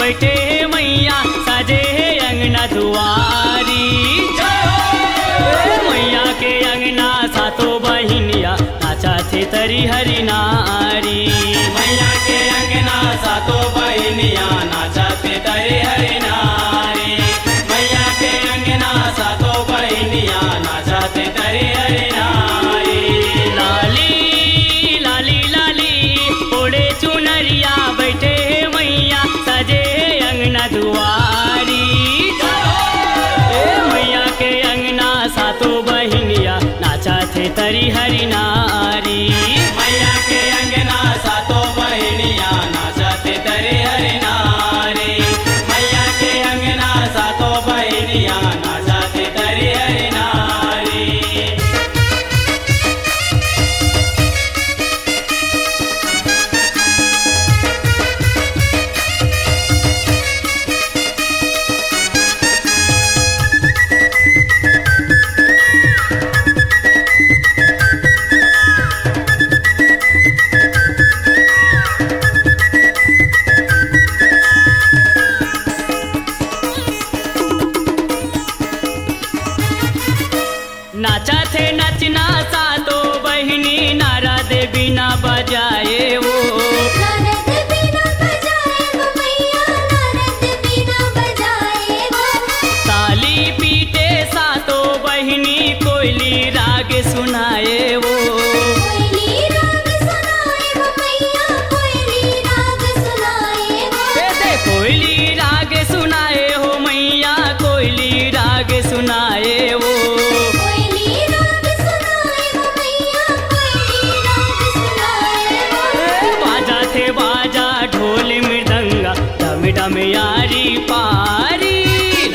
बैठे मैया सजे अंगना दुआरी। मैया के अंगना सातो बहिनिया नाचा थे तरी हरि नारी। मैया के अंगना सातो बहिनिया नाचा थे तरी हरि नारी। मैया के अंगना सातो बहिनिया नाचा थे तरी हरि नारी। लाली लाली लाली ओढ़े चुनरिया बैठे मैया सजे अंगना दुआरी। मैया के अंगना सातो बहिनिया नाचा थे तरी हरि नारी। मैया के अंगना सातो बहिनिया नाचा थे तरी हरि नारी। मैया के अंगना सातो बहिनिया नाचा थे तरी हरि नारी। नाचा थे नचना सातो बहिनी नारा दे बिना बजाए वो। नारद बिना बजाए वो मैया, नारद बिना बजाए वो। ताली पीटे सातो बहिनी कोयली राग सुनाए वो। कोयली राग सुनाए वो मैया, कोयली राग सुनाए वो। दे कोयली राग सुनाए हो मैया, कोयली राग सुनाए वो। कोयली राग सुनाए वो मैया, कोयली राग सुनाए वो। बाजा थे बाजा ढोल मृदंगा डम डम यारी पारी।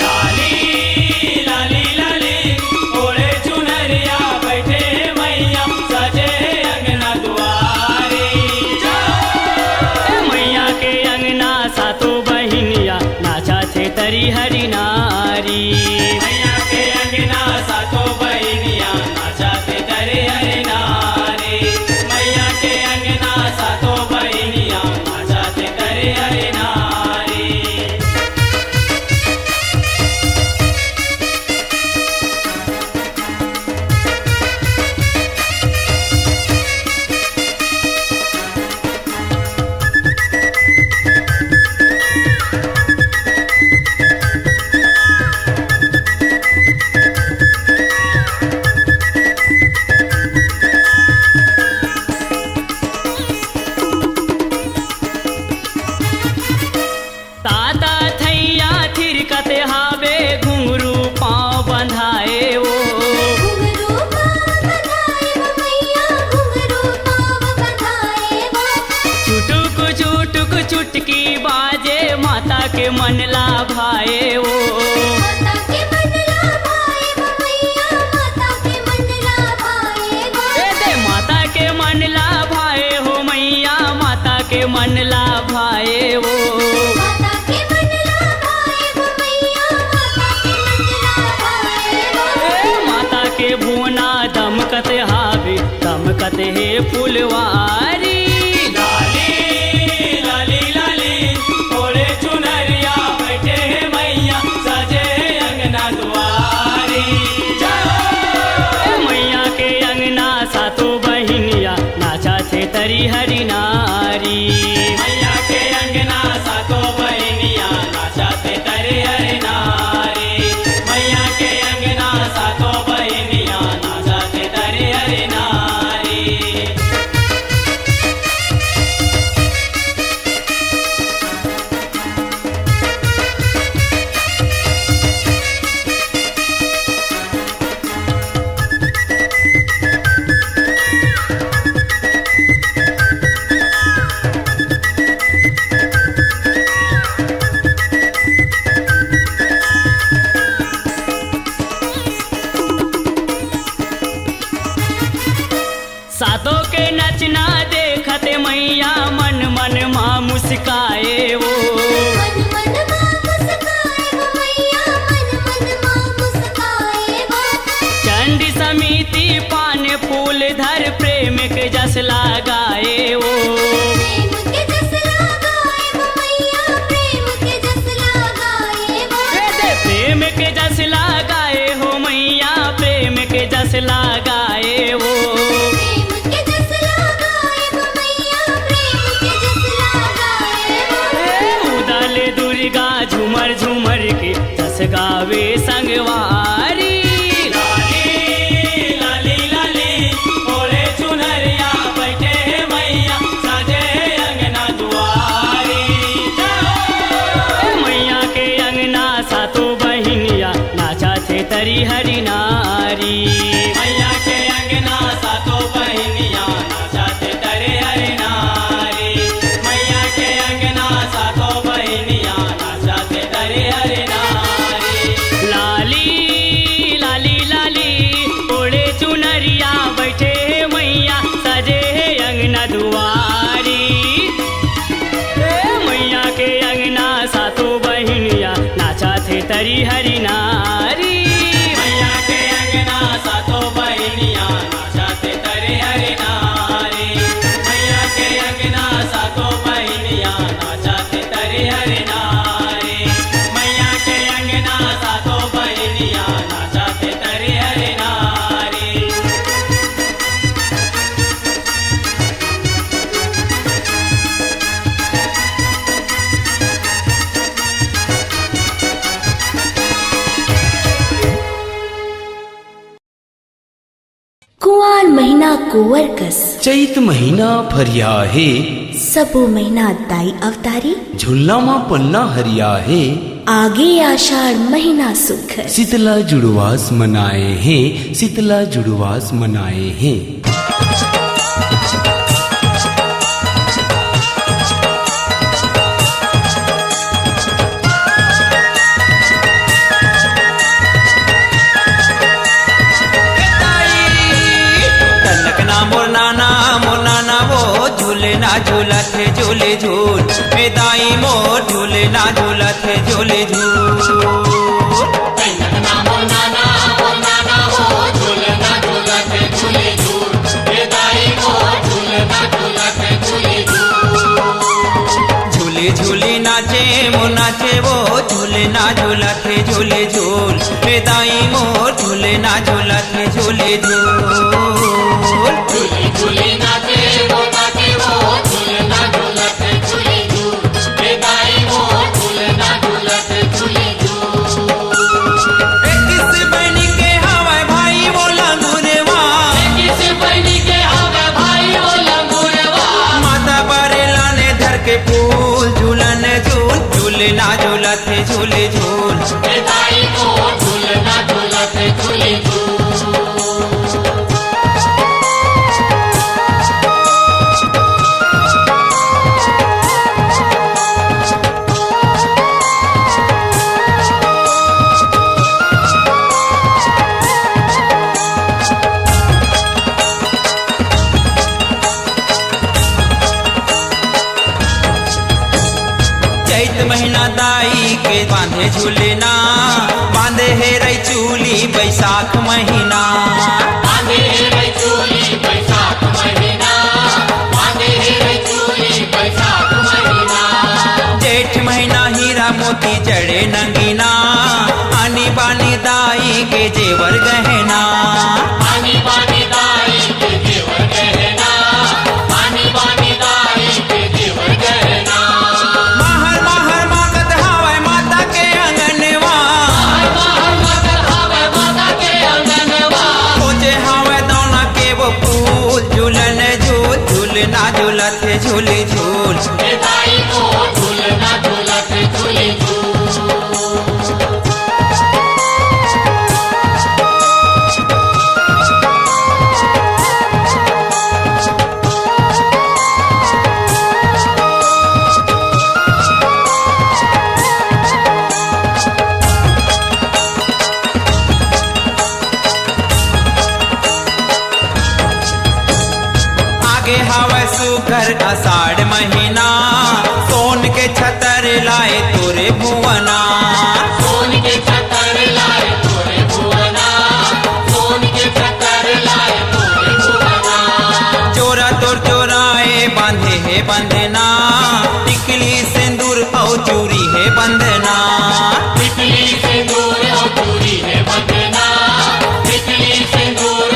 लाली लाली लाली ओढ़े चुनरिया बैठे मैया सजे अंगना दुआरी। मैया के अंगना सातो बहिनिया नाचा थे तरी हरि नारी। मैया के अंगना सातो बहिनिया नाचा थे तरी हरि नारी। मैया के अंगना सातो बहिनिया नाचा थे तरी हरि नारी। ताता थैया थिरकते हावे घुंघरू पाँव बंधाए वो। घुंघरू पाँव बंधाए वो मैया, घुंघरू पाँव बंधाए वो। चुटुक चुटुक चुटकी बाजे माता के मन लाभाए वो। माता के मन लाभाए वो मैया, माता के मन लाभाए वो। दे माता के मन लाभाए हो मैया, माता के मन लाभाए वो। माता के मन लाभाए वो मैया, माता के मन लाभाए वो। माता के भुवना दमकत हावे दमकत हे फुलवारी। लाली लाली लाली ओढ़े चुनरिया बैठे मैया सजे अंगना दुआरी। मैया के अंगना सातो बहिनिया नाचा थे तरी हरि नारी। मैया के अंगना सातो बहिनिया नाचा थे तरी हरि नारी। मैया के अंगना सातो बहिनिया नाचा थे तरी हरि नारी। सातों के नचना देखते मैया मन मन माँ मुस्काए वो। मन मन माँ मुस्काए वो मैया, मन मन माँ मुस्काए वो। चंडी समिति पान फूल धर प्रेम के जस लगाए वो। प्रेम के जस लगाए वो मैया, प्रेम के जस लगाए वो। प्रेम के जस लगाए वो मैया, प्रेम के जस लगाए वो। उदल दुर्गा झूमर झूमर के जस गावे संगवारी। लाली लाली ओढ़े चुनरिया बैठे मैया साजे अंगना दुआरी। मैया के अंगना सातों बहिनिया नाचा थे तरी हरि नारी। मैया के अंगना सातों बहिनिया नाचते तरे हरि नारी। मैया के अंगना सातों बहिनिया नाचते तरे हरि नारी। लाली लाली लाली ओढ़े चुनरिया बैठे मैया सजे अंगना दुआरी। मैया के अंगना सातों बहिनिया नाचा थे तरी हरि नारी। मैया के अंगना सातों बहिनिया नाचते तरे हरि नारी। मैया के अंगना सातों बहिनिया नाचते तरे हरि नारी। मैया के अंगना सातों बहिनिया नाचते तरे हरि नारी। कुआर महीना कुंवर कस, चैत महीना फरिया है, सबो महीना दाई अवतारी। झुल्ला माँ पन्ना हरिया है, आगे आषाढ़ महीना सुखर। शीतला जुड़वास मनाए हैं, शीतला जुड़वास मनाए हैं। मोरनाना वो झूले ना झूलत है झूले झूल। ए दाई मोर झूले ना झूलत है झूले झूल। झूले झूले नाचे मो नाचे वो झूले ना झूलत है झूले झूल। ए दाई मोर झूले ना झूलत है झूले झूल। ना झूलत है झूले झूल। महीना दाई के बांधे झूलेना, बांधे है रई चूली बैसाख महीना। बांधे है रई चूली बैसाख महीना, बांधे है रई चूली बैसाख महीना। जेठ महीना हीरा मोती जड़े नंगीना, आनी बानी दाई के जेवर गहना। आनी बानी दाई के जेवर गहना, आनी बानी दाई के जेवर गहना। ना झूलत है झूले झूल। दाई को झूलना झूलत है झूले झूल। सुघर आषाढ़ महीना, सोन के छतर लाए तोरे भुवना। सोन के छतर लाए तोरे भुवना, सोन के छतर लाए तोरे भुवना। चोरा तोर चोराए बांधे है बंधना, टिकली सिंदूर और चूरी है बंधना। टिकली सिंदूर और चूरी है बंधना, टिकली सिंदूर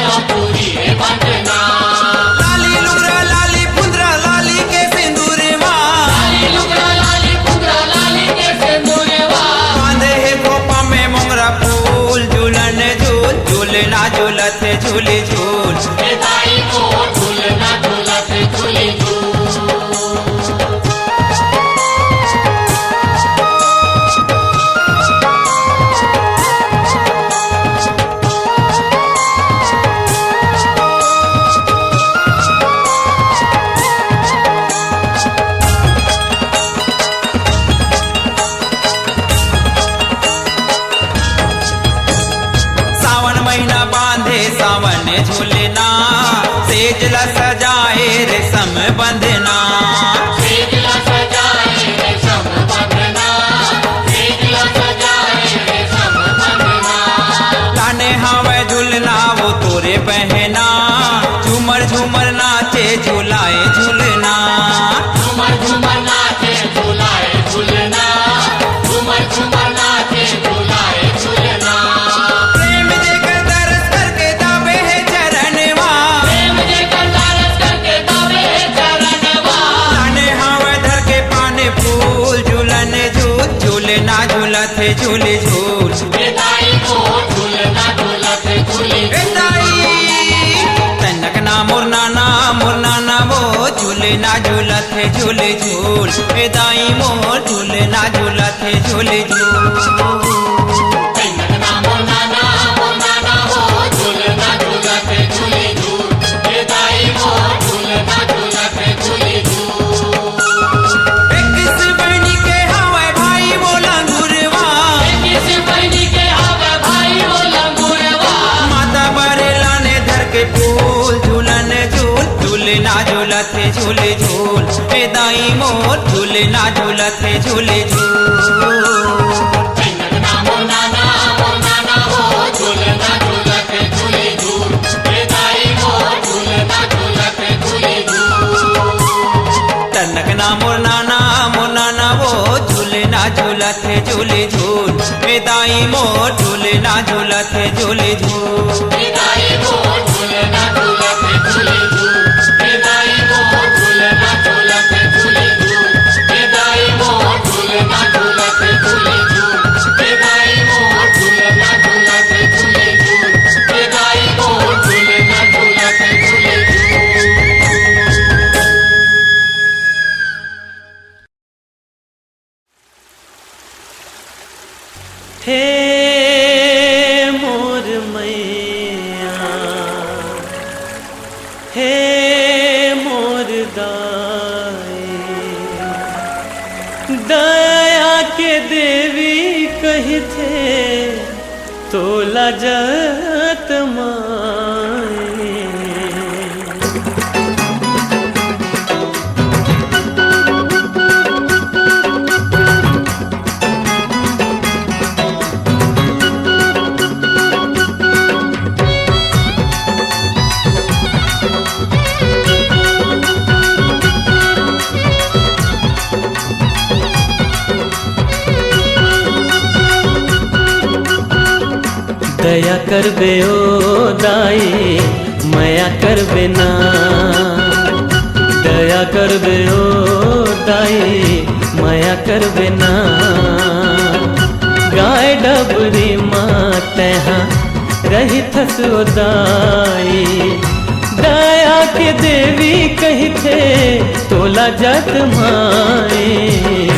पाने झूलना, सेजला सजाए रेशम बंधना। सेजला सजाए रेशम बंधना, सेजला सजाए रेशम बंधना। लाने हवे झूलना वो तोरे बहना, झूमर झूमर नाचे झूलाए झूलना। झूमर झूमर नाचे झूलाए झूलना, झूमर झूमर नाचे झूलाए झूलना। प्रेम देकर दरस करके दावे है चरणवा, प्रेम देकर दरस करके दावे है चरणवा। लाने हवे धर के पाने फूल, झूलन झूल झूलना झूलत है झूले झूल। बेदाई को झूलना झूलत झूले तनक ना मुरनाना वो झूलना झूलत है झूले झूल। दाई मोर झूलना झूलत है झूले झूल। झूलना झूलत है झूले झूल, दाई मोर झूलना झूलत है झूले झूल। तनक ना मुरनाना वो झूलना झूलत है झूले झूल। दाई मोर झूलना झूलत है झूले झूल। हे मोर मैया, हे मोर दाई, दया के देवी कही थे तोला जत माई। दया करबे ओ दाई मया करबे ना, दया करबे ओ दाई मया करबे ना। गाय डबरी मातहा रही थस ओ दाई, दया के देवी कही थे तोला जत माई।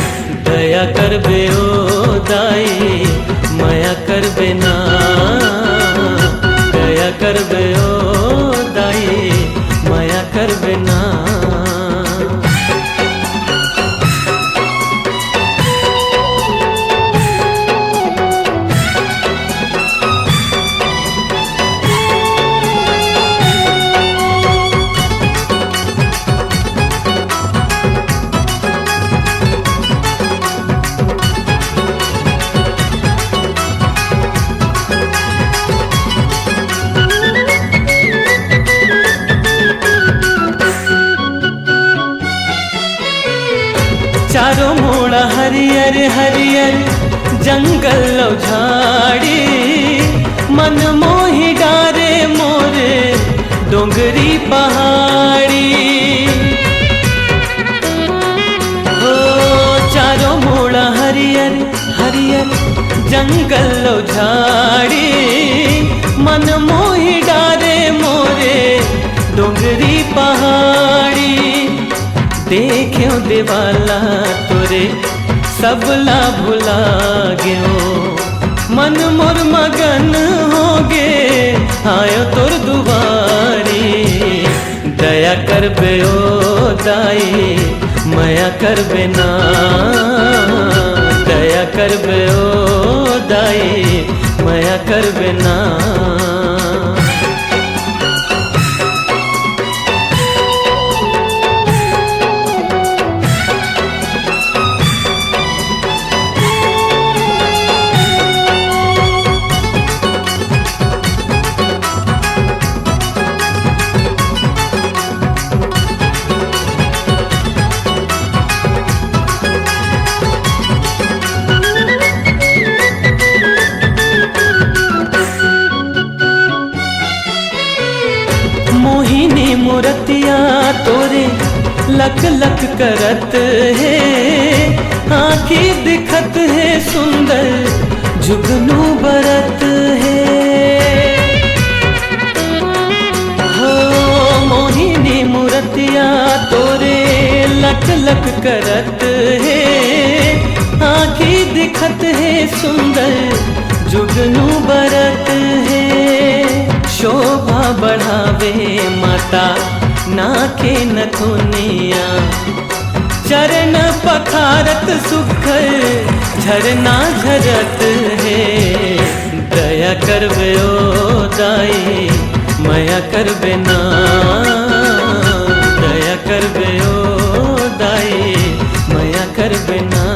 दया करबे ओ दाई मया करबे ना, दया करबे ओ दाई मया करबे ना। चारों मोड़ा हरियर हरियर जंगल झाड़ी, मन मोही डारे मोरे डोंगरी पहाड़ी। हो चारों मोड़ा हरियर हरियर जंगल झाड़ी, मन मोही डारे मोरे डोंगरी पहाड़ी। देखियो देवाला तोरे सबला भुला गयो, मन मोर मगन हो गे आयो तोर दुबारी। दया करबे ओ दाई मया करबे ना, दया करबे ओ दाई मया करबे ना। लक लक करत है, आँखी दिखत है सुंदर जुगनू बरत है। हो मोहिनी मूर्तिया तोरे लक लक करत है, आँखी दिखत है सुंदर जुगनू बरत है। शोभा बढ़ावे माता नाके नथुनिया, चरण पखारत सुखर झरना झरत है। दया करबे ओ दाई माया करबे ना, दया करबे ओ दाई माया करबे ना।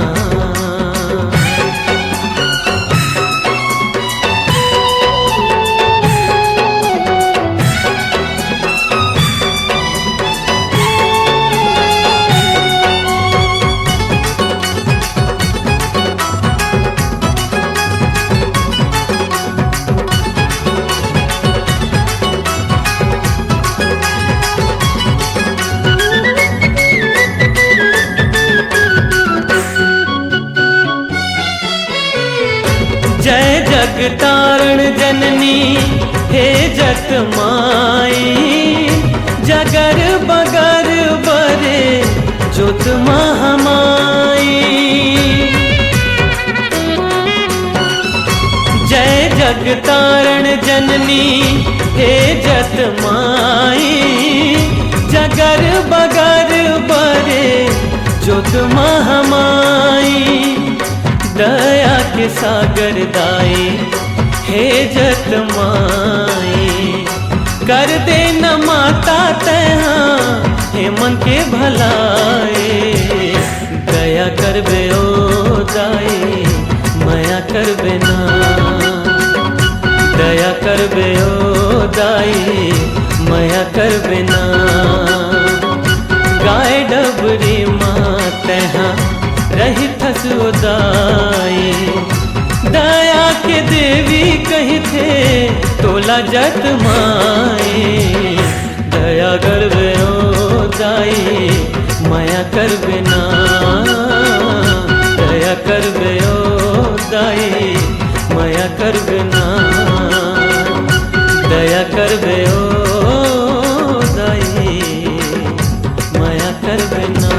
तारण जननी हे जत माई, जगर बगर बरे जोत महामाई। जय जग तारण जननी हे जत माई, जगर बगर बरे जोत महामाई। दया के सागर दाई हे जत माई, कर दे न माता तैहा हे मन के भलाई। दया करबे ओ दाई माया करबे ना, दया करबे ओ दाई माया करबे ना। गाय डबरी माँ तैहा रही थस उदाई, दया के देवी कही थे तोला जत माई। दया करबे ओ दाई माया करबे ना, दया करबे ओ दाई माया करबे ना, दया करबे ओ दाई माया करबे ना।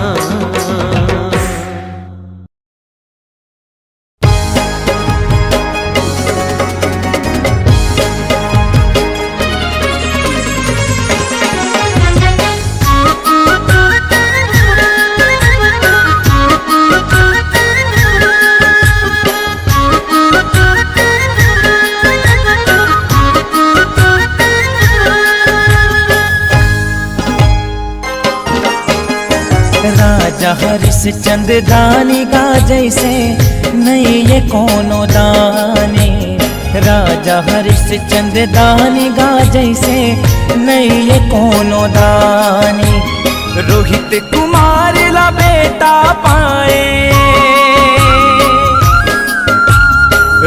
हरिश्चंद दानी गा जैसे नहीं ये कोनो दानी, राजा हरिश्चंद दानी गा जैसे नहीं ये कोनो दानी। रोहित कुमार ला बेटा पाए,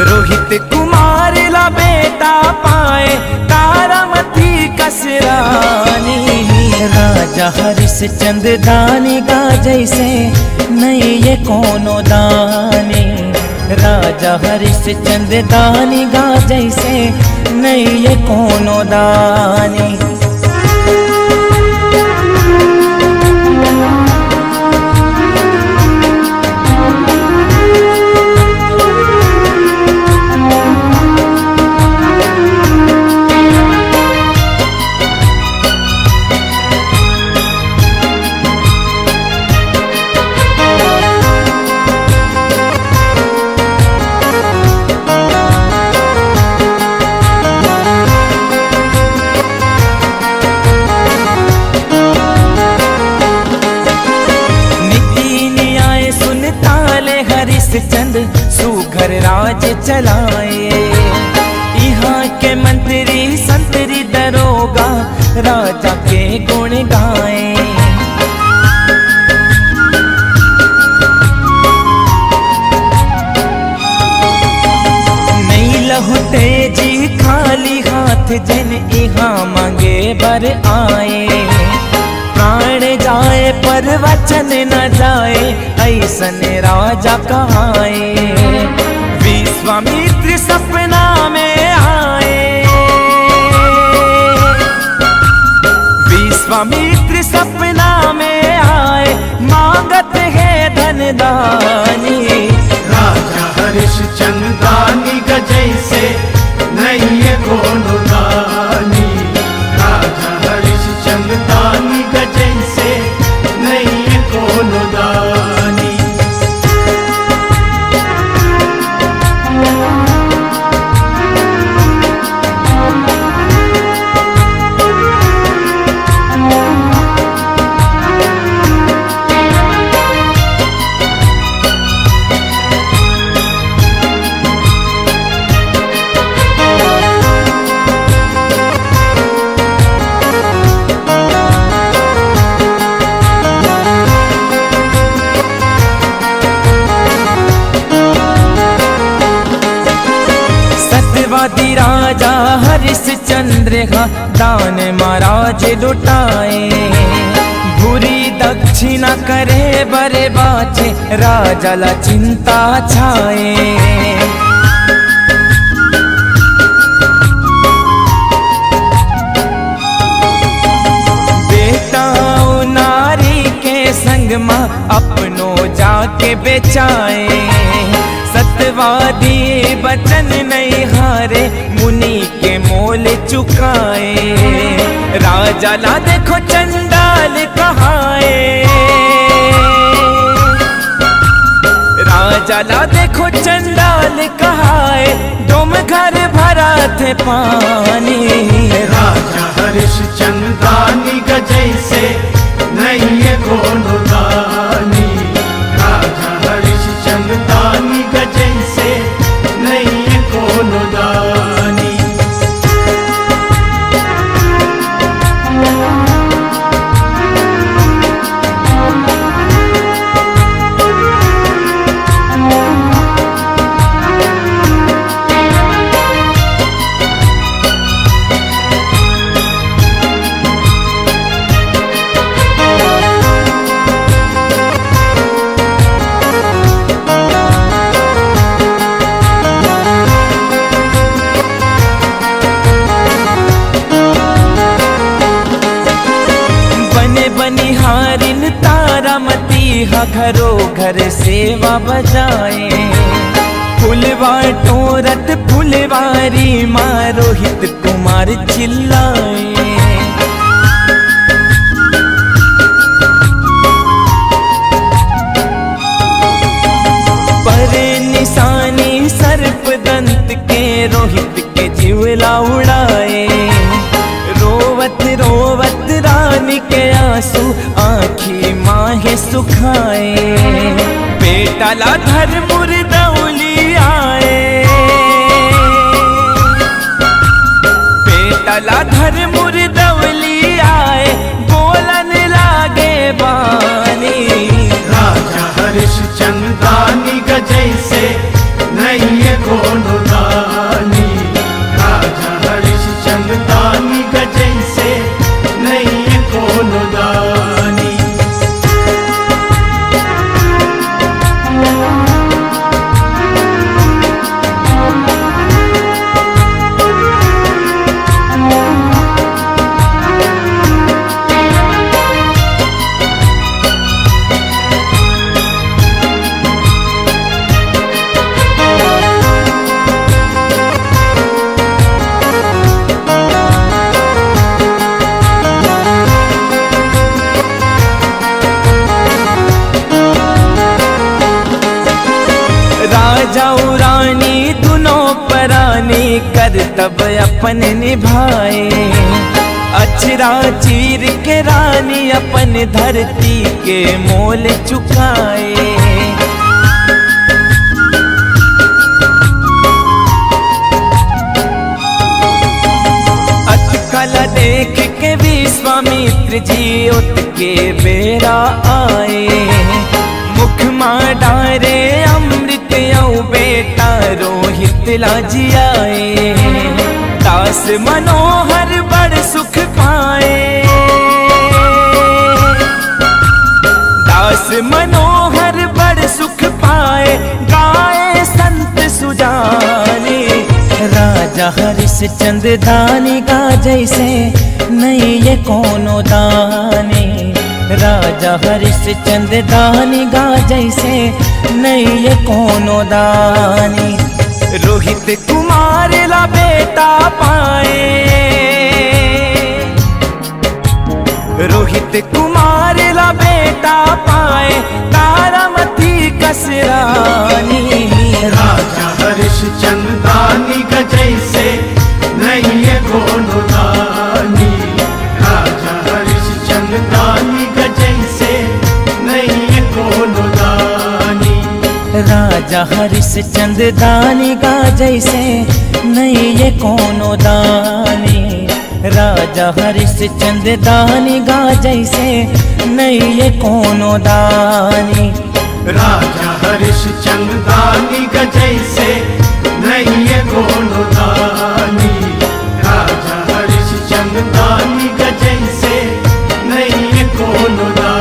रोहित कुमार ला बेटा पाए, तारामती कसरानी। राजा हरिश्चंद दानी गा जैसे नहीं ये कोनो दानी, राजा हरिश्चंद दानी गा जैसे नहीं ये कोनो दानी। चंद सुघर राज चलाए, यहाँ के मंत्री संतरी दरोगा राजा के गुण गाए। नहीं लहु तेजी खाली हाथ जिन यहाँ मांगे बर आए, प्राण जाए पर वचन न जाए, ऐसन राजा कहाए। विश्वामित्र सपना में आए, विश्वामित्र सपना में आए, मांगत है धन दानी। राजा हरिश्चंद्रानी गजैसे नहीं है कोनो दानी। राजा हरिश्चंद्रानी गजैसे नहीं है कोनो दानी। सत्यवादी राजा हरिश्चंद्र का दान महाराज लुटाए। बुरी दक्षिणा करे बरे बाचे, राजा ला चिंता छाए। बेटाओ नारी के संग माँ अपनो जाके बेचाए। सत्यवादी बचन नहीं हारे, मुनि के मोल चुकाए। राजा ला देखो चंडाल कहाए, राजा ला देखो चंडाल कहाए। डोम घर भरा थे पानी। राजा हरिश्चंद्रानी गजैसे नहीं है कोनो दानी। राजा हरिश्चंद्रानी गजैसे नहीं है कोनो दानी। बनिहारिन तारामती हा घरो घर सेवा बजाए। फुलवा टोरत फुलवारी माँ रोहित कुमार चिल्लाए। पर निशानी सर्प दंत के रोहित के जीवला उड़ाए। रोवत रोवत रानी के आंसू आँखी माहे सुखाए। बेटा ला धर्मुर दौली आए, बेटा ला धर्मुर दौली आए। बोलन लागे बानी। राजा हरिश्चंद्रानी गजैसे नहीं है कोनो दानी। राजा हरिश्चंद्रानी गजैसे नहीं है कोनो दानी। राजाऊ रानी दोनों परानी करतब अपन निभाए। अचरा चीर के रानी अपन धरती के मोल चुकाए। अटकला देख के विश्वामित्र जी उठ के बेरा आए। मुख माँ डारे अमृत यौ बेटा रोहित लाजी आए। दास मनोहर बड़ सुख पाए। बस मनोहर बड़ सुख पाए गाए संत सुजाने। राजा हरिश्चंद्र दानी का जैसे नहीं ये कोनो दानी। राजा हरिश्चंद्र दानी गा जैसे नहीं ये कोनो दानी। रोहित कुमार ला बेटा पाए, रोहित कुमार ला बेटा पाए तारामती कसरानी। राजा हरिश्चंद्र दानी का जैसे नहीं है कोनो दानी। राजा हरिश्चंद्र दानी का जैसे नहीं है कोनो दानी। राजा हरिश्चंद्र दानी का जैसे नहीं ये कोनो दानी। राजा हरिश्चंद्र दानी गा जैसे नहीं ये कोनो दानी। राजा हरिश्चंद्र दानी का जैसे नहीं है कोनो दानी। राजा हरिश्चंद्र दानी का जैसे नहीं है कोनो दानी।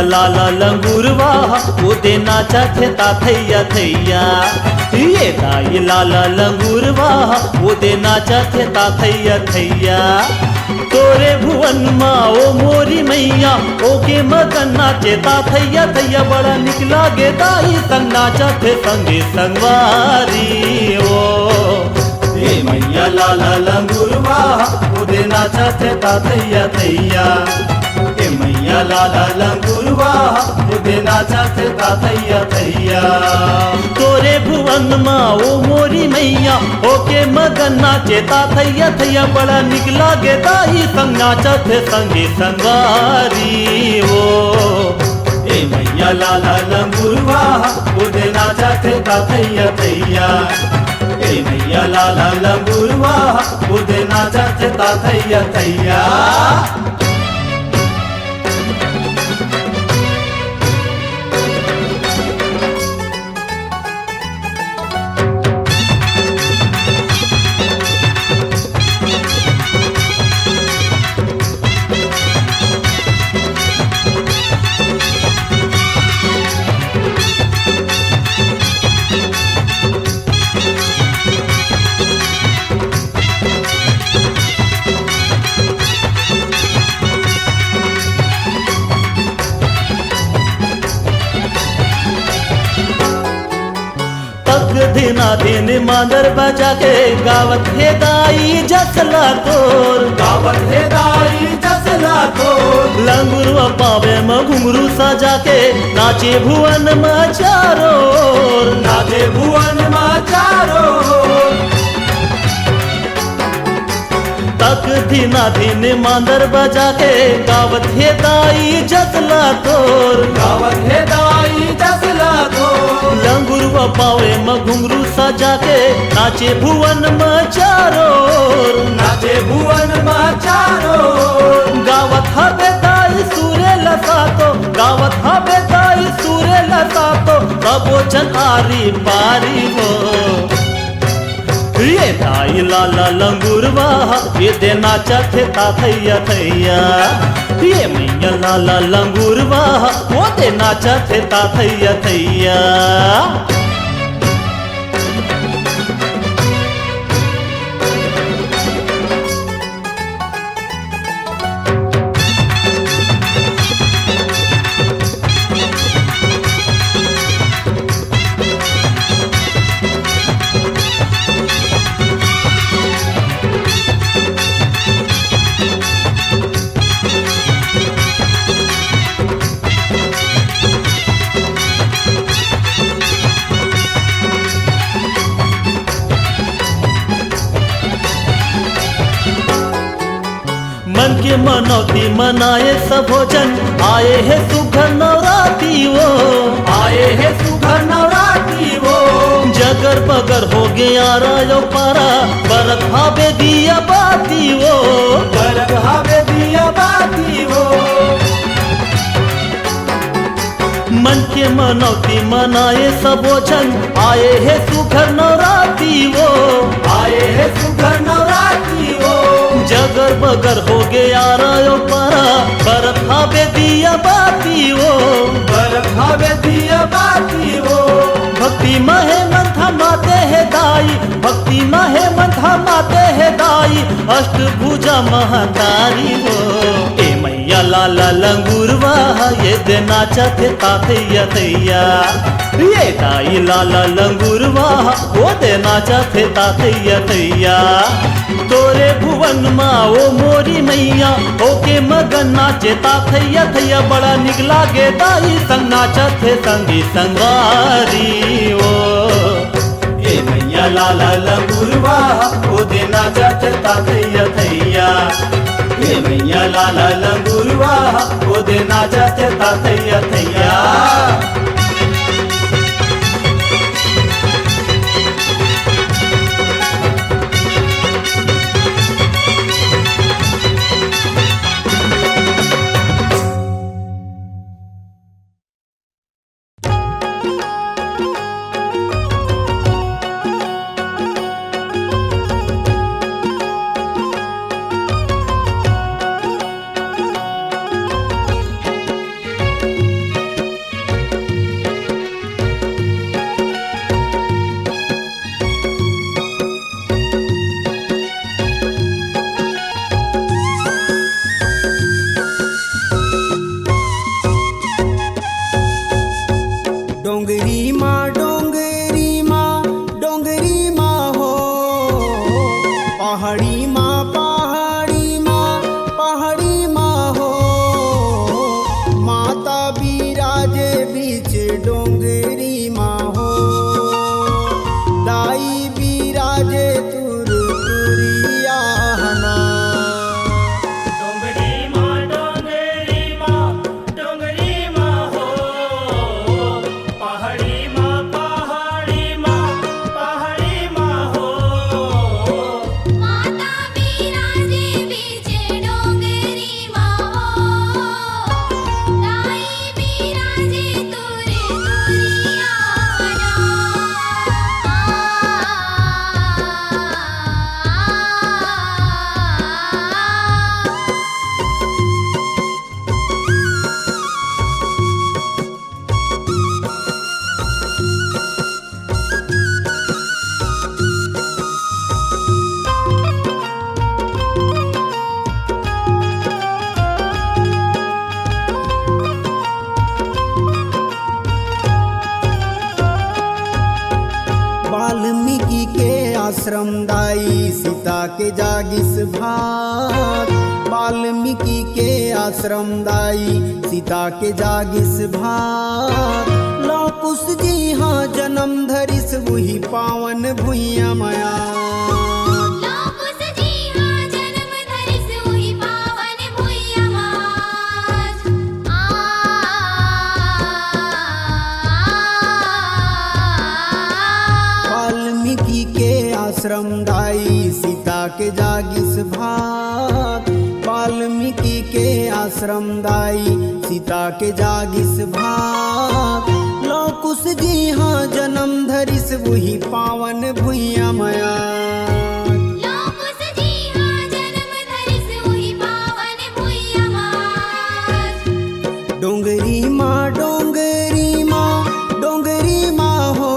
लाला लंगूरवा वो दे नाचा थे ता थैया थैया। ये दाई लाला लंगूरवा वो दे नाचा थे ता थैया थैया। तोरे भुवन माँ ओ मोरी मैया ओके मगन नाचे ता थैया थैया। बड़ा निकला गे दाई संग नाचा थे संगे संगवारी ओ। ये मैया लाला लंगूरवा वो दे नाचा थे ता थैया थैया। ए मैया लाला लंगूरवा उदे नाचा थे ता थैया थैया। तोरे भुवन माँ ओ मोरी मैया ओके मगन नाचे ता थैया थैया। बड़ा निकला गे दाई संग नाचा थे संगे संगवारी ओ। ए मैया लाला लंगूरवा उदे नाचा थे ता थैया थैया। ए मैया लाला लंगूरवा उदे नाचा थे ता थैया थैया। दिना दिन मांदर बजा के गावत है दाई जसला तोर। गावत है दाई जसला तोर। लंगुरवा पावे में घुंघरू सजा के नाचे भुवन में चारों। नाचे भुवन में चारों। तक दिना दिन मांदर बजा के गावत है दाई जसला तोर। गावत है दाई जसला तोर। लंगुरवा पावे में घुंघरू सजा के नाचे भुवन में चारों। नाचे भुवन में चारों। गावत हबे दाई सूर्य लसातो। गावत हबे दाई सूर्य लसातो। कबोचन आरी पारी हो। ये दाई लाला लंगूरवा ये दे नाचा थे ता थैया थैया। ये मैया लाला लंगूरवा वो दे नाचा थे ता थैया थैया। मनौती मनाए सबो जन, आए है सुघर नवराती वो, आए है सुघर नवराती वो। जगर बगर हो गया रायो पारा, बरत भावे दिया बाती वो, बरत भावे दिया बाती वो। मन के मनौती मनाए सबो जन, आए है सुघर नवराती वो, आए है सुघर नवराती वो। जगर बगर हो गया रायो पारा, बरत भावे दिया बाती वो, बरत भावे दिया बाती वो। भक्ति महे मन थमाते है दाई, भक्ति महे मन थमाते है दाई, अष्टभुजा महतारी वो। ए मैया लाला लंगूरवा ये दे नाचत ताथैया थैया, ये दाई लाला लंगूरवा वो दे नाचत ताथैया थैया। तोरे भुवन माँ ओ मोरी मैया, ओके मगन नाचे ताथैया थैया। बड़ा निक लागे दाई संग नाचत है संगी संगवारी ओ। ए मैया लाला लंगूरवा ओ दे नाचत ताथैया थैया, ए मैया लाला लंगूरवा ओ दे नाचत ताथैया थैया। आश्रम दाई सीता के जागिस भाग, वाल्मीकि के आश्रम दाई सीता के जागिस भाग। लौकुश जी हाँ जन्म धरिस वही पावन भुइया माया, आश्रम दाई सीता के जागिस भाग। वाल्मीकि के आश्रम दाई सीता के जागिस भाग। लौकुश जी हाँ जन्म धरिस वही पावन भुइया माया, डोंगरी माँ डोंगरी माँ डोंगरी माँ हो,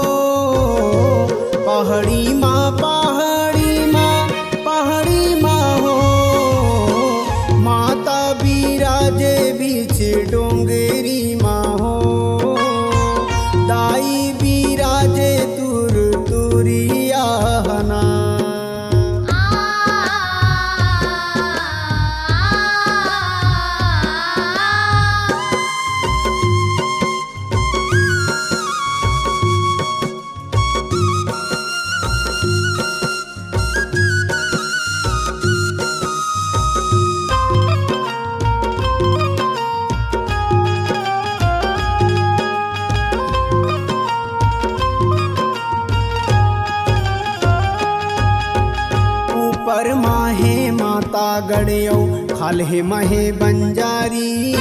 पहाड़ी माँ पहाड़ी माँ पहाड़ी माँ हो। माता बिराजे बीच डोंगरी माँ हो, दाई बिराजे तुर तुरिया हना। गड़यो खाल्हे महे बंजारी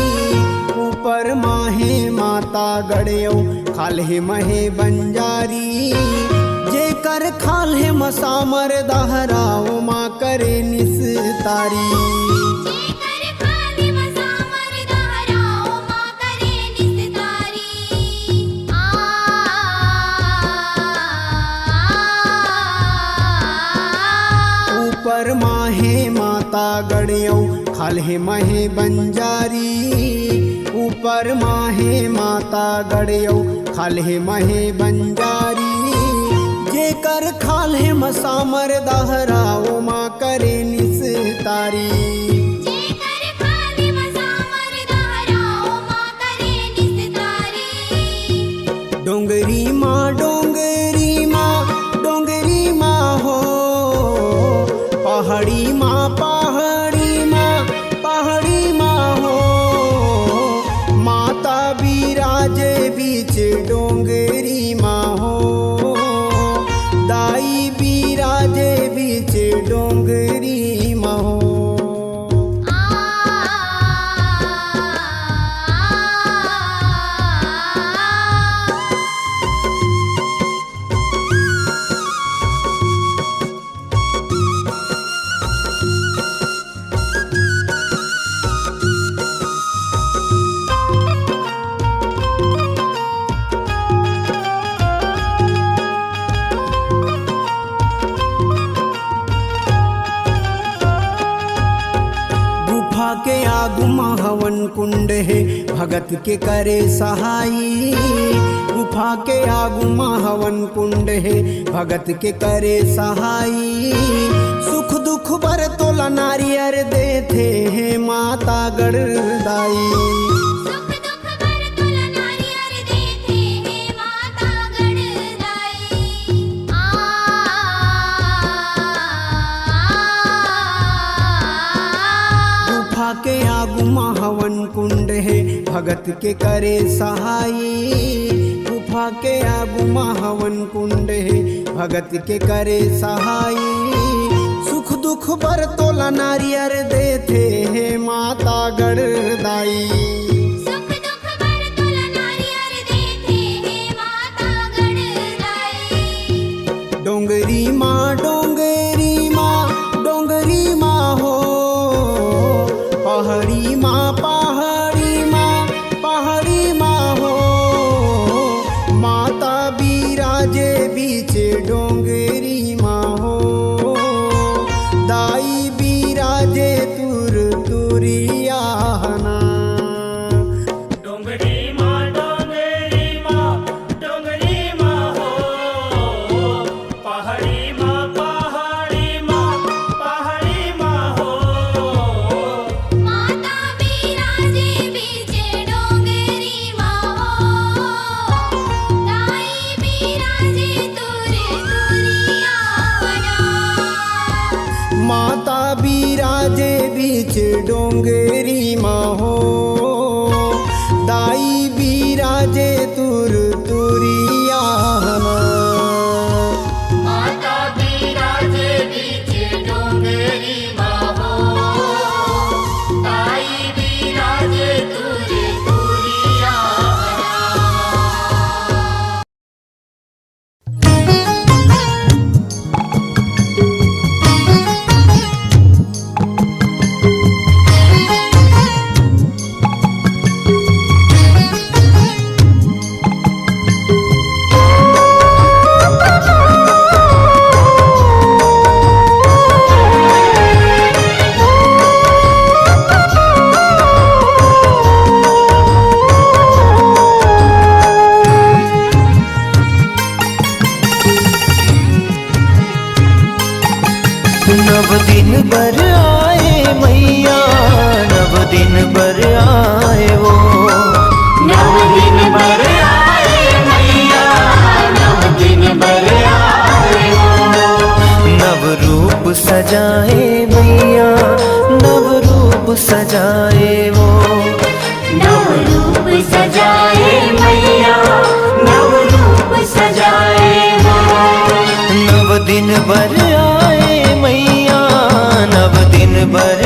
ऊपर माहे माता गड़यो खाल्हे महे बंजारी जेकर खाल्हे मसामर दहराओ माँ करे निस्तारी जेकर खाले मसामर दहराओ माँ करे निस्तारी ऊपर माहे माता गड़यो खाल्हे महे बंजारी ऊपर माहे माता गड़यो खाल्हे महे बंजारी जेकर खाल्हे मसामर दहराओ माँ करे निस्तारी जेकर खाले मसामर दहराओ माँ करे निस्तारी डोंगरी माँ डोंगरी माँ डोंगरी माँ हो पहाड़ी माँ पहाड़ी माँ पहाड़ी माँ हो माता बिराजे बीच डोंगरी माँ हो दाई बिराजे बीच डोंगरी माँ हो गुफा के आगु हवन कुंड है भगत के करे सहाई गुफा के आगु हवन कुंड है भगत के करे सहाई सुख दुख बर तोला नारियर देते हैं माता गढ़दाई सुख दुख बर तुला नारियर देते हैं माता गढ़दाई गुफा के आगु हवन कुंड है भगत के करे सहाई गुफा के आगु हवन कुंड है भगत के करे सहाई सुख दुख बर तोला नारियर देते हैं माता गढ़दाई सुख दुख बर तुला नारियर देते हैं माता गढ़दाई डोंगरी माँ डोंगरी माँ डोंगरी माँ हो पहाड़ी माँ पहाड़ी माँ पहाड़ी माँ हो माता बिराजे बीच डोंगरी माँ हो दाई बिराजे तुर तुरियाना डोंगरी माँ डोंगरी माँ डोंगरी माँ हो पहाड़ी माँ पहाड़ी माँ पहाड़ी माँ हो माता बिराजे बीच डोंगरी माँ हो दाई बिराजे तुरे तुरिया माता बिराजे बीच डोंगरी माँ हो दाई बिराजे तुर तुरियाना माता बिराजे बीच डोंगरी माँ हो दाई बिराजे तुरे तुरिया नव दिन बर आए मैया नव दिन बर आए वो नव दिन बर आए मैया नव दिन बर आए नव रूप सजाए मैया नव रूप सजाए वो नव रूप सजाए मैया नव रूप सजाए नव दिन बर आए मैया नव दिन बर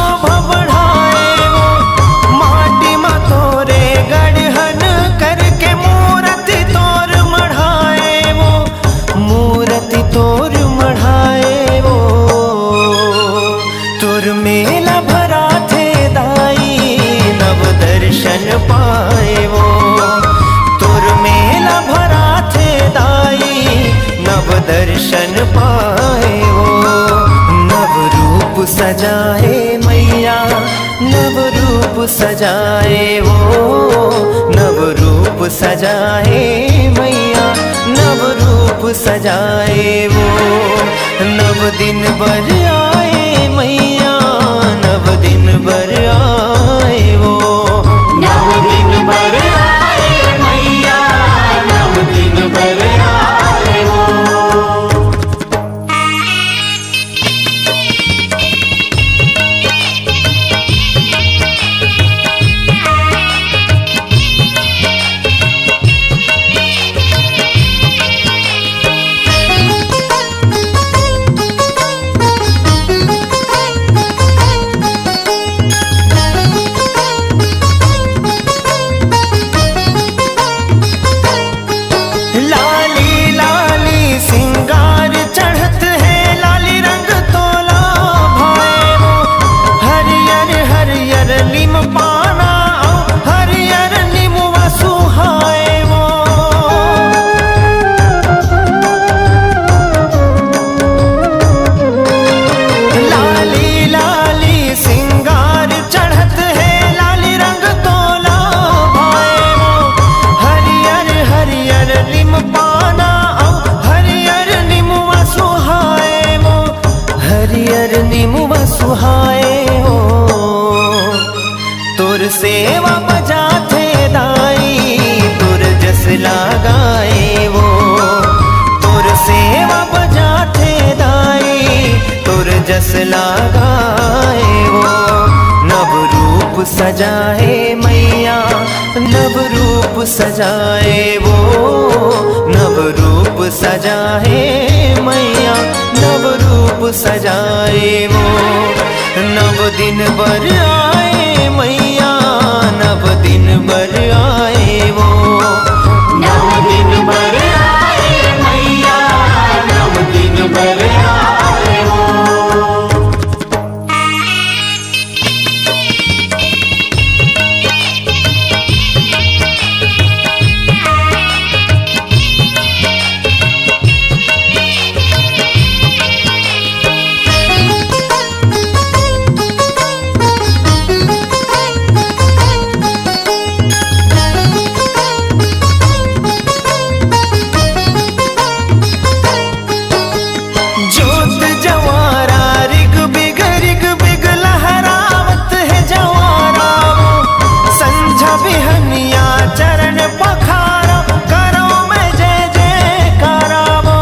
शोभा बढ़ाए वो माटी मा तोरे गढ़हन करके मूर्ति तोर मढ़ाए वो मूर्ति तोर मढ़ाए वो तोर मेला भरा थे दाई नव दर्शन पाए वो तोर मेला भरा थे दाई नव दर्शन पाए वो नव रूप सजाए मैया नव रूप सजाए वो नव रूप सजाए मैया नव रूप सजाए वो नव दिन बर आए मैया नव दिन बर आए वो नव दिन बर आए मैया नव दिन बर आए वो लाली लाली सिंगार चढ़त है लाली रंग तोला भाए वो हरियर हरियर नीम पाना हरियर नीमुआ सुहाए वो लाली लाली सिंगार चढ़त है लाली रंग तोला भाए वो हरियर हरियर नीम पाना हरियर नीमुआ सुहाए वो हरियर नीमुआ सुहाए हो तोर सेवा बजा थे दाई तोर जस लगाए वो तोर सेवा बजा थे दाई तोर जस लगाए वो नव रूप सजाए मैया नव रूप सजाए वो नव रूप सजाए मैया नव रूप सजाए वो नव दिन बर आए मैया नव दिन बर आए वो नव दिन बर आए मैया नव दिन बर आए वो जोत जवारा रिग बिग लहरावत है जवारा वो संझा बिहनिया चरण पखारा करो मैं जय जयकारा वो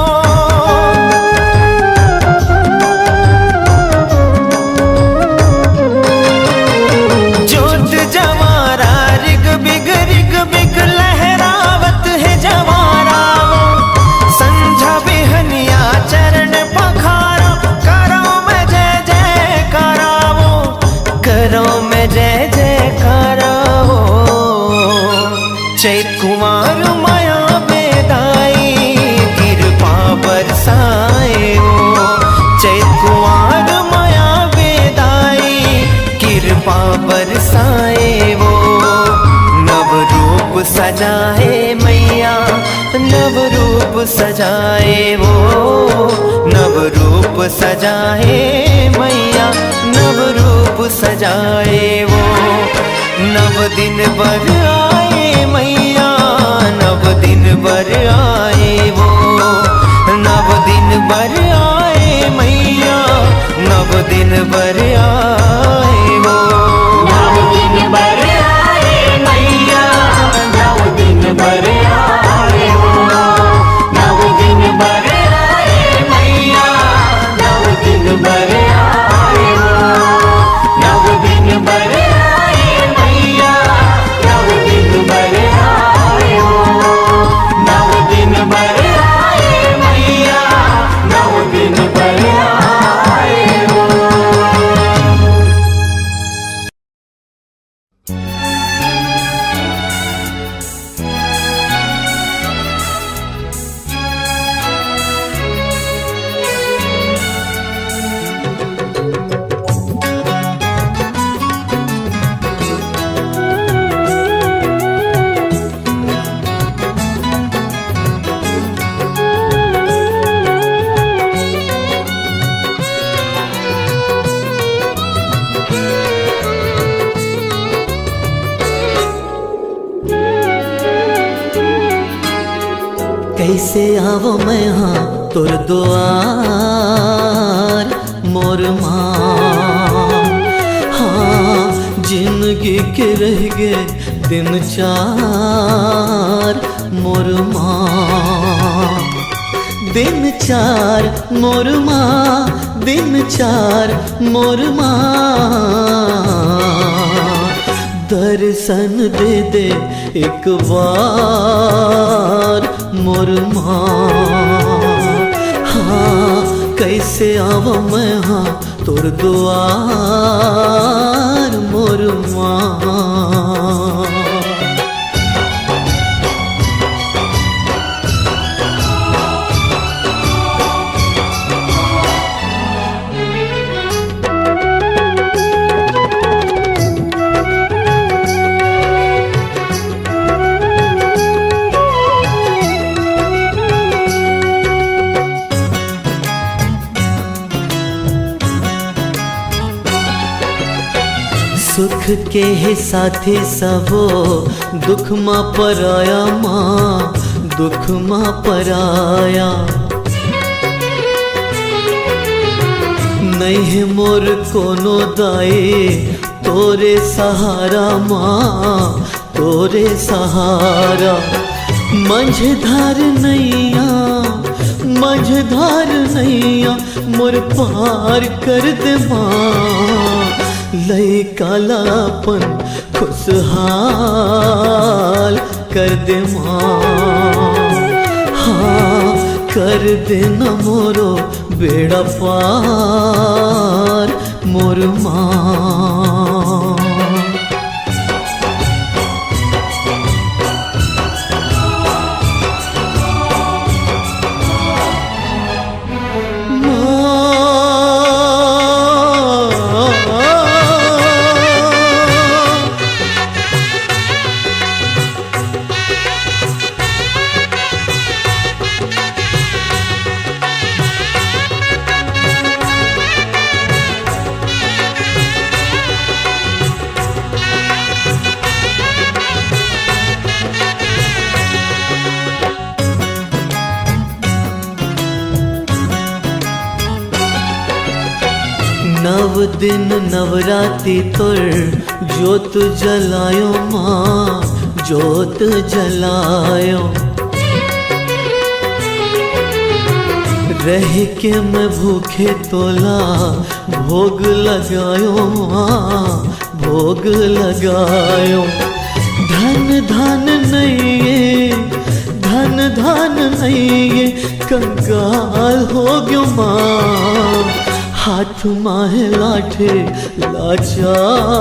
जोत जवारा रिग बिग लहरावत है जवारा वो संझा बिहनिया चरण पखारा करो मैं जय जयकारा वो करो मैं जय जयकारा वो चैत कुमार माया बेदाई कृपा बरसाए वो चैत कुमार माया बेदाई कृपा बरसाए वो नव रूप सजाए मैया नव रूप सजाए वो नव रूप सजाए मैया नव रूप सजाए वो नव दिन बर आए मैया नव दिन बर आए वो नव दिन बर आए मैया नव दिन बर आए वो नव दिन बर आए मैया नव दिन बर आए वो नव दिन बर आए मैया नव दिन बर आए वो नव दिन बर आए मैया नव दिन बर आए वो नव दिन बर आए मैया नव दिन बर आए वो कैसे आवो मैं हाँ तोर दुआर मोर माँ। हाँ जिंदगी के रह गए दिन चार मोर माँ। दिन चार मोर माँ, दिन चार मोर माँ। दर्शन दे दे एक बार मोर माँ। हाँ कैसे आवा मैं हाँ तोर दुआर मोर माँ। सुख के ही साथी सबो दुख माँ पराया माँ, दुख माँ पराया। नहीं है मोर कोनो दाई तोरे सहारा माँ, तोरे सहारा। मंझधार नैया, मंझधार नैया मोर पार कर दे माँ। लई कालापन खुशहाल कर दे माँ। हाँ कर दे न मोरो बेड़ा पार मोर माँ। नव दिन नवरात्रि तोर जोत जलायो माँ, जोत जलायो। रह के मैं भूखे तोला भोग लगायो माँ, भोग लगायो। धन धन नहीं, धन धन नहीं कंगाल हो गयो माँ। हाथ माहे लाठे लाचार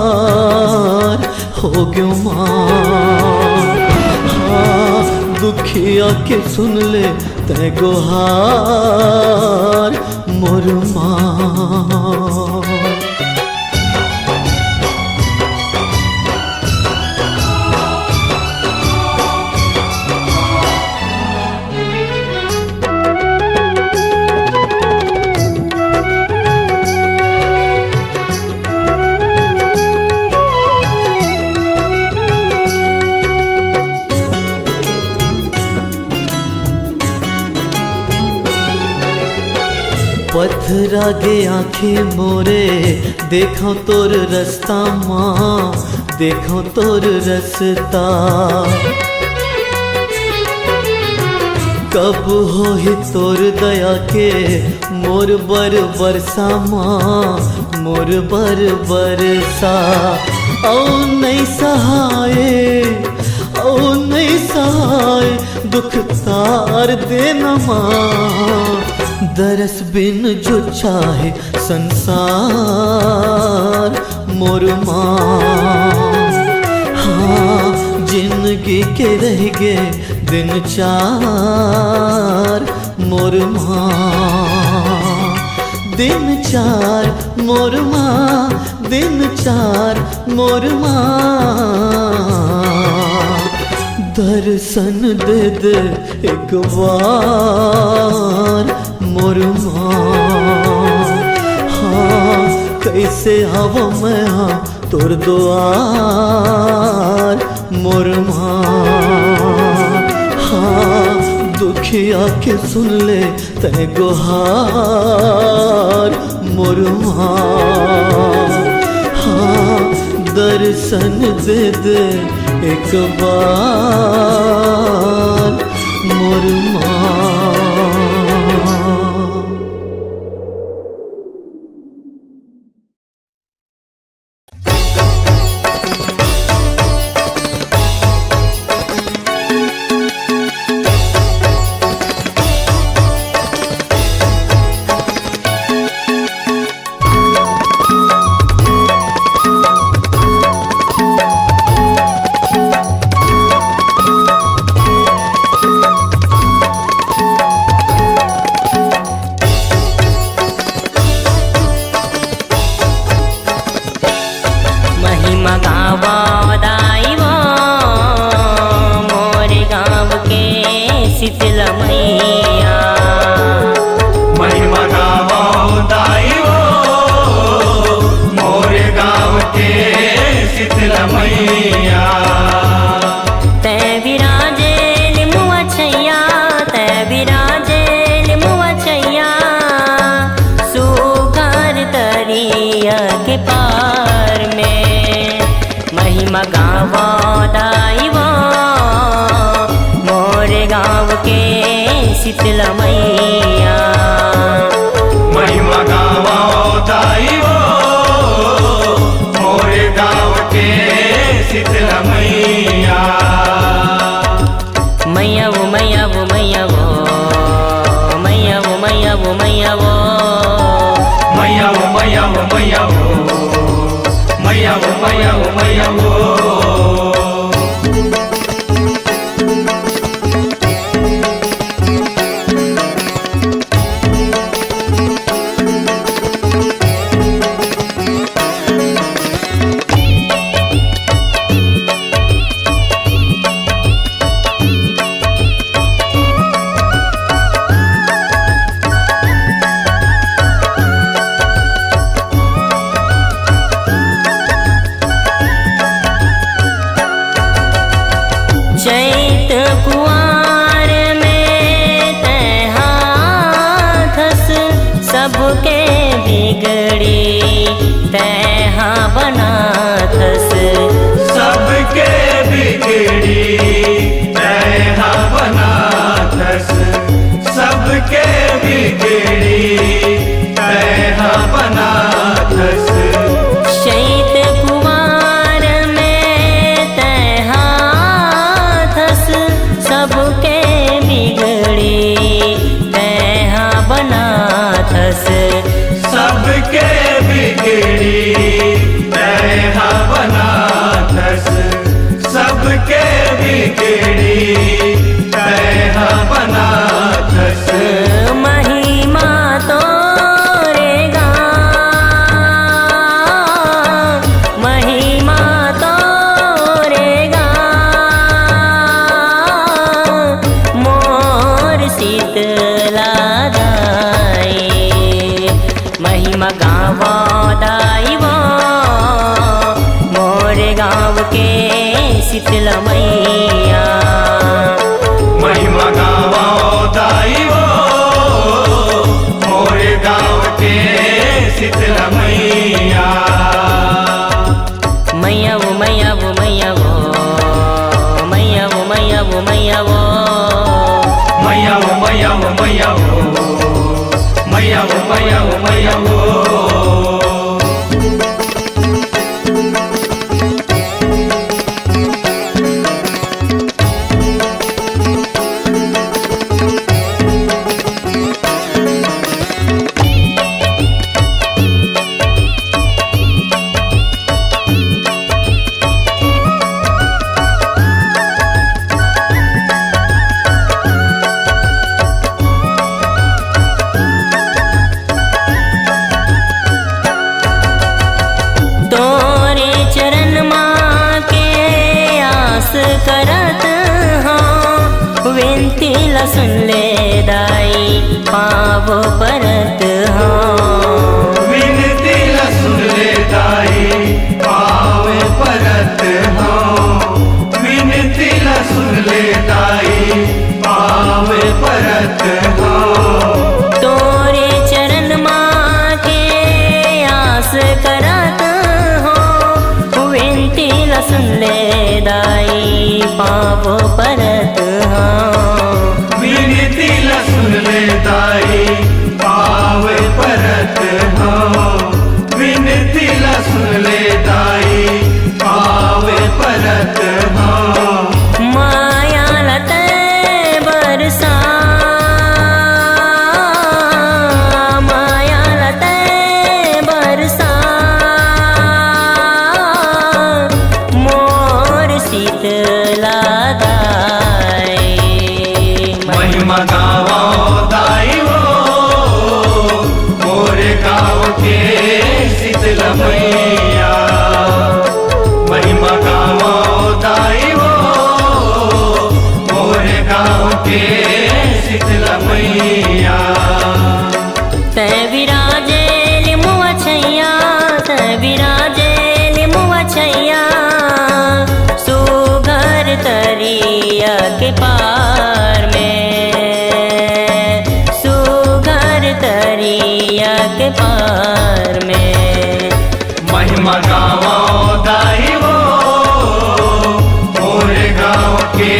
हो गयो माँ। हाँ दुखिया के सुन ले तै गुहार मोर माँ। पत्थरा गे आँखें मोरे देखो तोर रास्ता माँ, देखो तोर रास्ता। कब हो ही तोर दया के मोर बर बरसा माँ, मोर बर बरसा। ओ नहीं सहाय, ओ नहीं सहाय दुख तार देना माँ। दरस बिन जो चाहे संसार मोर माँ। हाँ जिंदगी के रह गए दिन चार मोर माँ। दिन चार मोर माँ, दिन चार मोर माँ। दर्शन दे दे एक बार मोर माँ। हाँ कैसे आवा मैं हाँ तोर द्वार मोर माँ। हाँ दुखिया के सुन ले तय गुहार मोर माँ। हाँ दर्शन दे दे एक बार मोर माँ। शीतला मैया महिमा गावा दाई वो मोरे गाँव के शीतला मैया। मैया वो मैया वो मैया वो मैया वो मैया वो मैया वो मैया वो मैया वो मैया वो मैया वो मैया वो मैया वो। चैत कुआर में तैहाथस सबके बिगड़ी तैहा बनाथस सबके बिगड़ी तैहा बनाथस सबके बिगड़ी तैहा बनाथस। चैत कुआर में तैहाथस सबके बिगड़ी तैहा बनाथस सबके बिगड़ी तैहा बनाथस सबके बिगड़ी तैहा बनाथस। महिमा तोरे गा महिमा तोरे गा मोर शीतला दाई महिमा गावा दाई वो मोर गाँव के शीतला मैया। महिमा गावा दाई वो मोरे गाँव के शीतला मैया। मैया वो मैया वो मैया वो मैया वो मैया वो मैया वो मैया वो मैया वो मैया वो मैया वो मैया वो मैया वो। तोरे चरण माँ के आस करत हाँ विनती ला सुन ले दाई पाव परत हाँ विनती ला सुन ले दाई पाव परत हाँ विनती ला सुन ले दाई पाव ला सुन ले दाई पावो परत हाँ विनती ला सुन ले दाई पावे परत हाँ विनती ला सुन ले दाई पावे परत हाँ माया लते बरसा माया लते बरसा मोर शीतला दाई महिमा गावा दाई वो मोरे गाँव के शीतल मैया महिमा गावा दाई वो मोरे गाँव के शीतल मैया तै विराजे मुआ छैया तै विराजे मुआ छैया सुघर तरिया के पार में सुघर तरिया के पार में महिमा गावा दाई वो मोरे गाँव के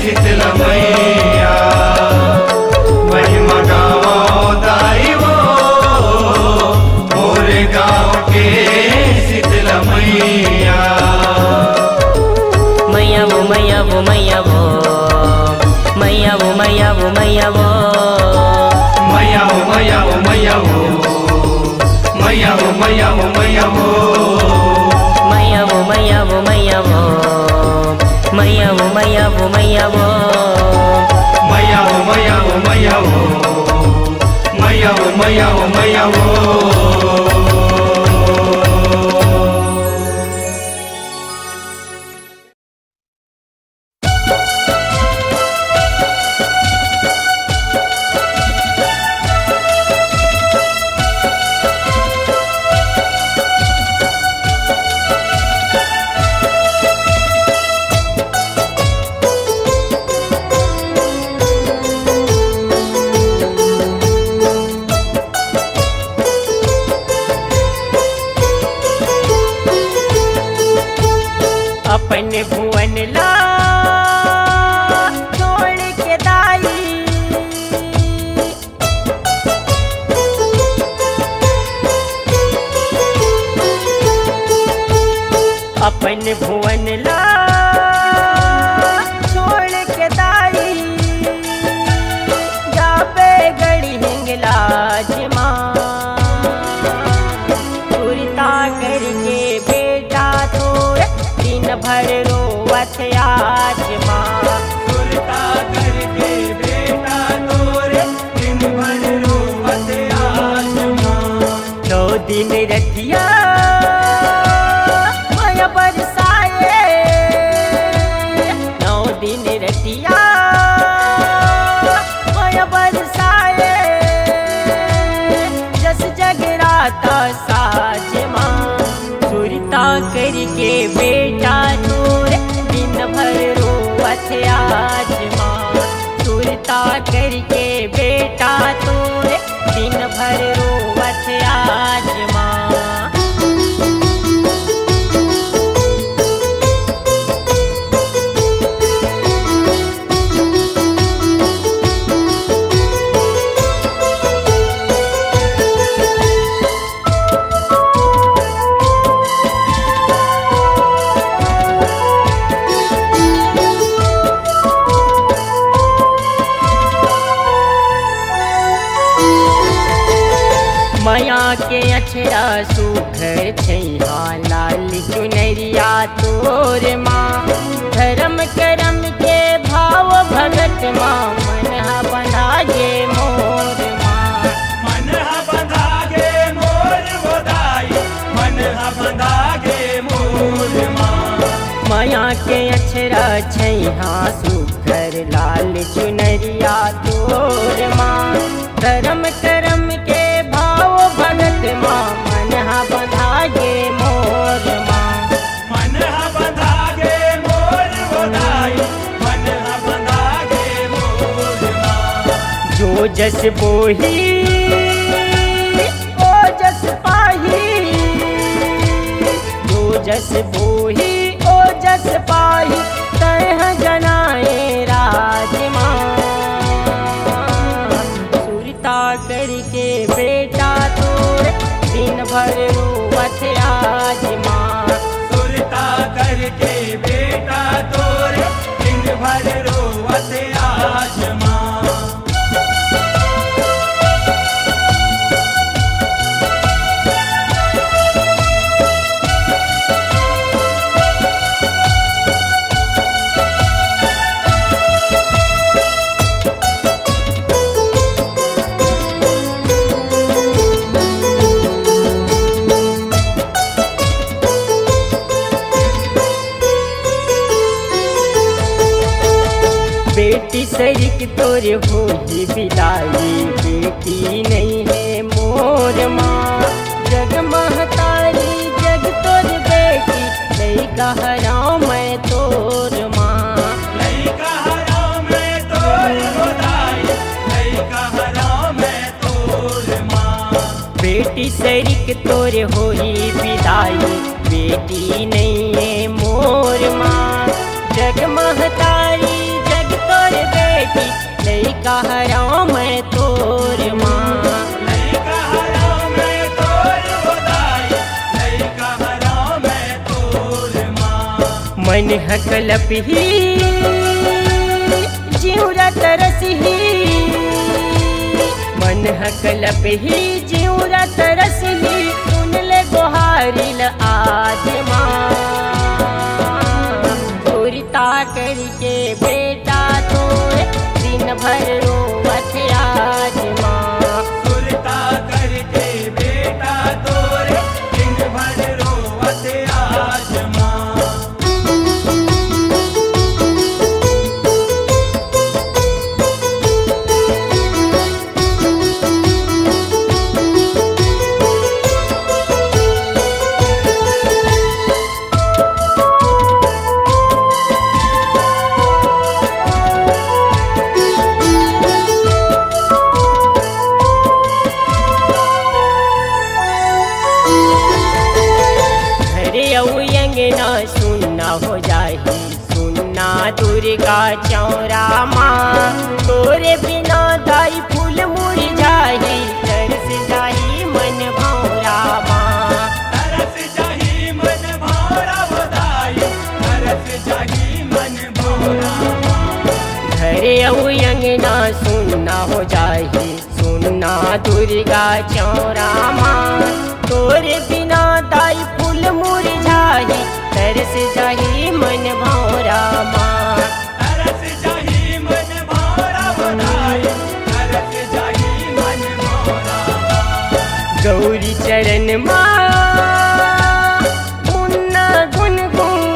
शीतल मैया महिमा गावा दाई वो मोरे गाँव के शीतल मैया मैया वो मैया वो मैया वो मैया वो मैया वो मैया वो मैया हो मैया हो मैया हो मैया हो मैया हो मैया हो मैया वो मैया वो मैया वो मैया वो मैया वो मैया वो मैया हो मैया हो मैया हो मैया हो मैया हो मैया हो अपन भुवन ला छोड़ के दाई अपन भुवन ला छोड़ के दाई जाबे गड़ी हिंगला जमा पूरिता करके बेटा तोर दिन भर रोवत आज माँ सुरता करके बेटा तोरे दिन भर रोवत आज माँ 9 दिन रतिया माया बरसाए 9 दिन रतिया माया बरसाए जस जगराता साज माँ सुरता करके बेटा तोर दिन भर रोवत आज माँ सुरता करके बेटा तोर दिन भर रोवत आज माँ माया के अछरा सुखर छैहा लाल चुनरिया तोर माँ धर्म करम के भाव भगत माँ मन बंधा गे मोर माँ मन बंधा गे मोर गोदाई मन बंधा गे मोर माँ माया के अछरा छैहा सुखर लाल चुनरिया तोर माँ धर्म करम के भाव भगत माँ मन बंधा गे मोर माँ मन बंधा गे मोर गोदाई मन बंधा गे मोर माँ जो जस बोही ओ जस पाही जो जस बोही ओ जस पाही तह जनाए राजमान सुरता करके बेटा तोर दिन भर रोवत आज माँ सुरता करके बेटा तोरे दिन भर रोवत आज माँ बेटी सरिक तोरे होई विदाई बेटी नहीं है मोर माँ जग महतारी जग तोर बेटी नहीं कहराओ मैं तोर माँ नहीं कहराओ मैं तोर गोदाई नहीं कहराओ मैं तोर माँ बेटी सरिक तोरे होई विदाई बेटी नहीं है मोर माँ जग महतारी तोर बेटी नहीं कहराओ मैं तोर माँ नहीं कहराओ मैं तोर गोदाई नहीं कहराओ मैं तोर माँ मन हकलप ही जिउरा तरस ही मन हकलप ही जिउरा तरस ही सुन ले गोहारिल आज माँ सुरता करके बेटा तोर दिन भर रोवत आज माँ सुरता करके बेटा तोरे दिन भर रोवत आज माँ अंगना सुनना हो जाही सुनना दुर्गा चौरा माँ तोरे बिना दाई फूल मुरझाही तरस जाही मन भौरा माँ तरस जाही मन भौरा बधाई तरस जाही मन भौरा घरे अंगना सुनना हो जाही सुनना दुर्गा चौरा माँ तोरे बिना दाई फूल मुरझाही तरस जाही मन भौरा माँ तरस जाही मन भौरा बधाई तरस जाही मन भौरा गौरी चरण माँ मुन्ना गुनगुन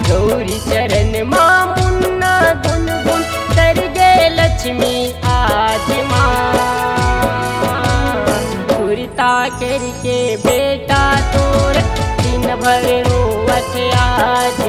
गौरी चरण माँ मुन्ना गुनगुन तर गे लक्ष्मी आज माँ सुरता करके बेटा तोर दिन भर रोवत आज